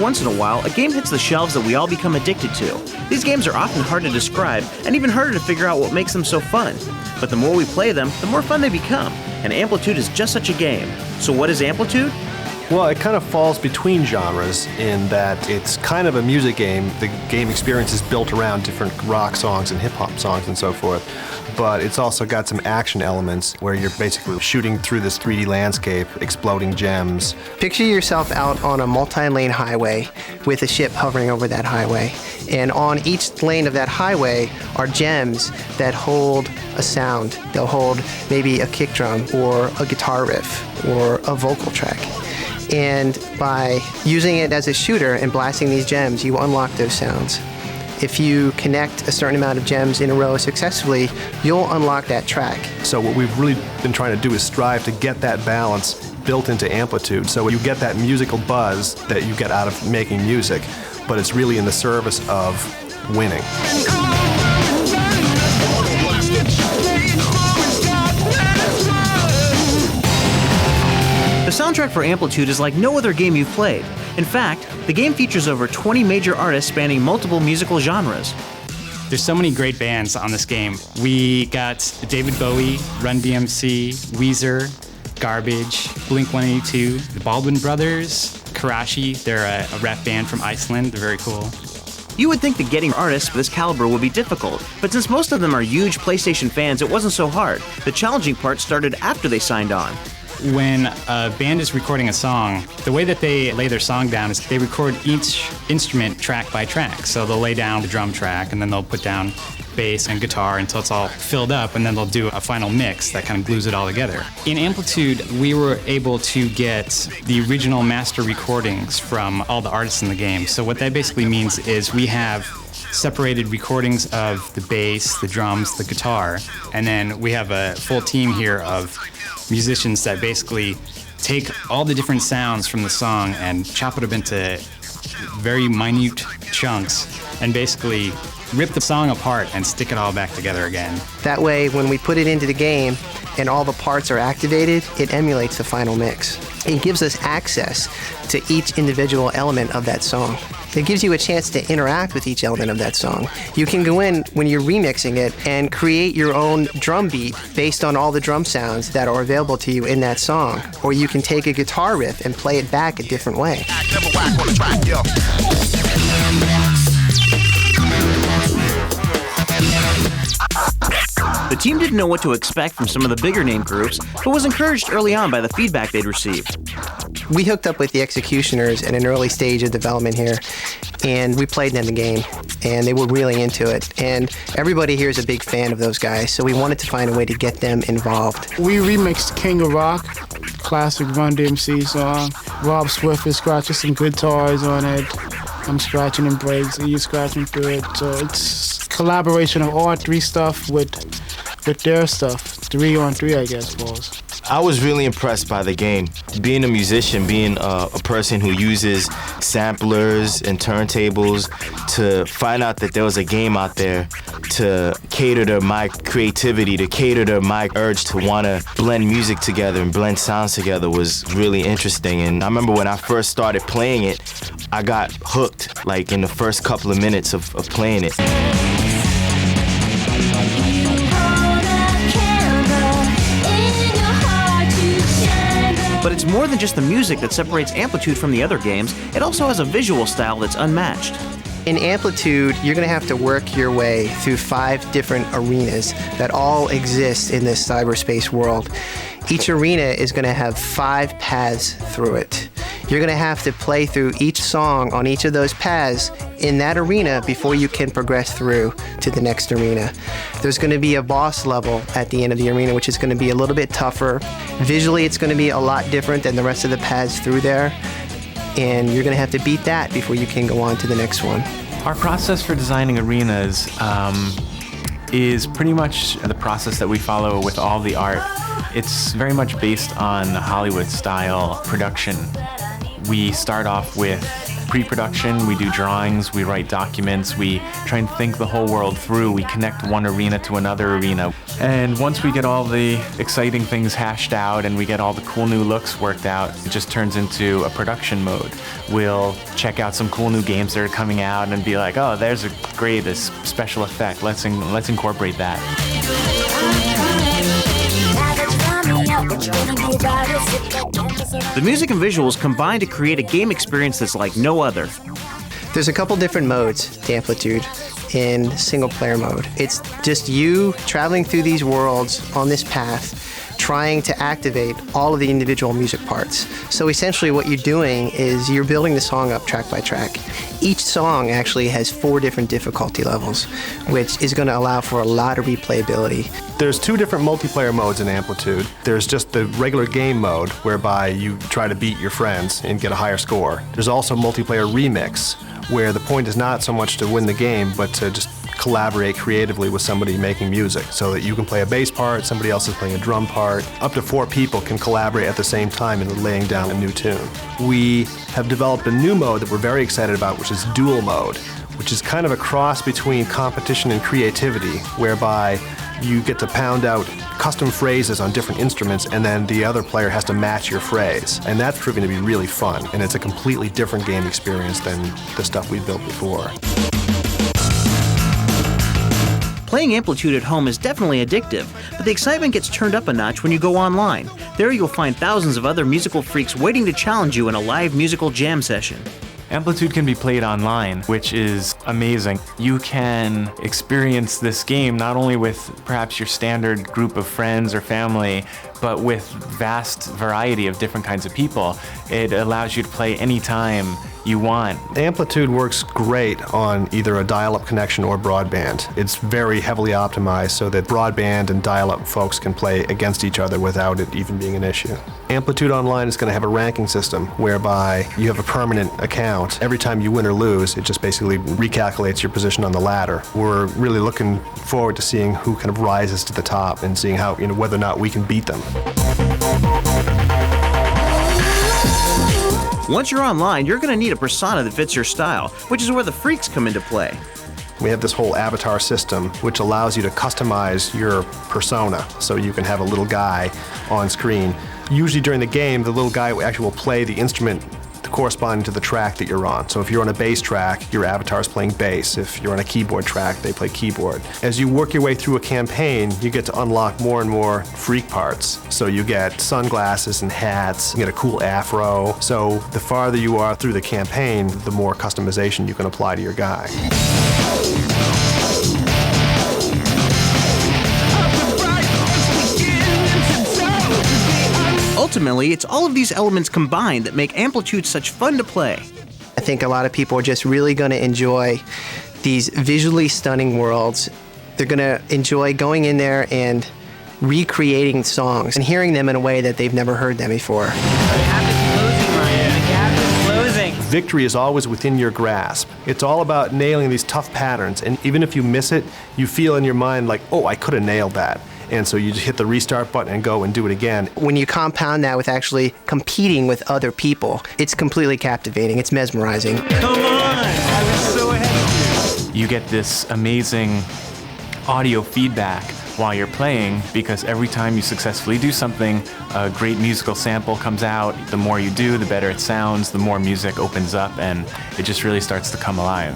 once in a while, a game hits the shelves that we all become addicted to. These games are often hard to describe, and even harder to figure out what makes them so fun. But the more we play them, the more fun they become, and Amplitude is just such a game. So what is Amplitude? Well, it kind of falls between genres in that it's kind of a music game. The game experience is built around different rock songs and hip-hop songs and so forth. But it's also got some action elements where you're basically shooting through this 3D landscape, exploding gems. Picture yourself out on a multi-lane highway with a ship hovering over that highway. And on each lane of that highway are gems that hold a sound. They'll hold maybe a kick drum or a guitar riff or a vocal track. And by using it as a shooter and blasting these gems, you unlock those sounds. If you connect a certain amount of gems in a row successfully, you'll unlock that track. So what we've really been trying to do is strive to get that balance built into Amplitude. So you get that musical buzz that you get out of making music, but it's really in the service of winning. The soundtrack for Amplitude is like no other game you've played. In fact, the game features over 20 major artists spanning multiple musical genres. There's so many great bands on this game. We got David Bowie, Run DMC, Weezer, Garbage, Blink-182, the Baldwin Brothers, Karashi. They're a rap band from Iceland. They're very cool. You would think that getting artists of this caliber would be difficult, but since most of them are huge PlayStation fans, it wasn't so hard. The challenging part started after they signed on. When a band is recording a song, the way that they lay their song down is they record each instrument track by track. So they'll lay down the drum track, and then they'll put down bass and guitar until it's all filled up, and then they'll do a final mix that kind of glues it all together. In Amplitude, we were able to get the original master recordings from all the artists in the game. So what that basically means is we have separated recordings of the bass, the drums, the guitar, and then we have a full team here of musicians that basically take all the different sounds from the song and chop it up into very minute chunks and basically rip the song apart and stick it all back together again. That way, when we put it into the game and all the parts are activated, it emulates the final mix. It gives us access to each individual element of that song. It gives you a chance to interact with each element of that song. You can go in when you're remixing it and create your own drum beat based on all the drum sounds that are available to you in that song. Or you can take a guitar riff and play it back a different way. The team didn't know what to expect from some of the bigger name groups, but was encouraged early on by the feedback they'd received. We hooked up with the Executioners at an early stage of development here, and we played them the game, and they were really into it. And everybody here is a big fan of those guys, so we wanted to find a way to get them involved. We remixed King of Rock, classic Run DMC song. Rob Swift is scratching some guitars on it. I'm scratching and breaks, he's scratching through it. So it's collaboration of all three stuff with their stuff. 3-on-3, I guess, was. I was really impressed by the game. Being a musician, being a person who uses samplers and turntables, to find out that there was a game out there to cater to my creativity, to cater to my urge to want to blend music together and blend sounds together was really interesting. And I remember when I first started playing it, I got hooked like in the first couple of minutes of playing it. But it's more than just the music that separates Amplitude from the other games. It also has a visual style that's unmatched. In Amplitude, you're going to have to work your way through 5 different arenas that all exist in this cyberspace world. Each arena is going to have 5 paths through it. You're going to have to play through each song on each of those paths in that arena before you can progress through to the next arena. There's going to be a boss level at the end of the arena, which is going to be a little bit tougher. Visually, it's going to be a lot different than the rest of the paths through there, and you're going to have to beat that before you can go on to the next one. Our process for designing arenas is pretty much the process that we follow with all the art. It's very much based on Hollywood-style production. We start off with pre-production, we do drawings, we write documents, we try and think the whole world through. We connect one arena to another arena. And once we get all the exciting things hashed out and we get all the cool new looks worked out, it just turns into a production mode. We'll check out some cool new games that are coming out and be like, oh, there's this special effect. Let's incorporate that. The music and visuals combine to create a game experience that's like no other. There's a couple different modes to Amplitude in single player mode. It's just you traveling through these worlds on this path, trying to activate all of the individual music parts. So essentially what you're doing is you're building the song up track by track. Each song actually has 4 different difficulty levels, which is going to allow for a lot of replayability. There's 2 different multiplayer modes in Amplitude. There's just the regular game mode, whereby you try to beat your friends and get a higher score. There's also multiplayer remix, where the point is not so much to win the game, but to just collaborate creatively with somebody making music, so that you can play a bass part, somebody else is playing a drum part. Up to 4 people can collaborate at the same time in laying down a new tune. We have developed a new mode that we're very excited about, which is dual mode, which is kind of a cross between competition and creativity, whereby you get to pound out custom phrases on different instruments, and then the other player has to match your phrase. And that's proving to be really fun, and it's a completely different game experience than the stuff we built before. Playing Amplitude at home is definitely addictive, but the excitement gets turned up a notch when you go online. There you'll find thousands of other musical freaks waiting to challenge you in a live musical jam session. Amplitude can be played online, which is amazing. You can experience this game not only with perhaps your standard group of friends or family, but with vast variety of different kinds of people. It allows you to play anytime you want. Amplitude works great on either a dial-up connection or broadband. It's very heavily optimized so that broadband and dial-up folks can play against each other without it even being an issue. Amplitude Online is going to have a ranking system whereby you have a permanent account. Every time you win or lose, it just basically recalculates your position on the ladder. We're really looking forward to seeing who kind of rises to the top and seeing how, whether or not we can beat them. Once you're online, you're going to need a persona that fits your style, which is where the freaks come into play. We have this whole avatar system which allows you to customize your persona, so you can have a little guy on screen. Usually during the game, the little guy actually will play the instrument corresponding to the track that you're on. So if you're on a bass track, your avatar is playing bass. If you're on a keyboard track, they play keyboard. As you work your way through a campaign, you get to unlock more and more freak parts. So you get sunglasses and hats, you get a cool afro. So the farther you are through the campaign, the more customization you can apply to your guy. Ultimately, it's all of these elements combined that make Amplitude such fun to play. I think a lot of people are just really going to enjoy these visually stunning worlds. They're going to enjoy going in there and recreating songs and hearing them in a way that they've never heard them before. Victory is always within your grasp. It's all about nailing these tough patterns, and even if you miss it, you feel in your mind like, oh, I could have nailed that. And so you just hit the restart button and go and do it again. When you compound that with actually competing with other people, it's completely captivating. It's mesmerizing. Come on! I was so ahead of you. You get this amazing audio feedback while you're playing, because every time you successfully do something, a great musical sample comes out. The more you do, the better it sounds, the more music opens up, and it just really starts to come alive.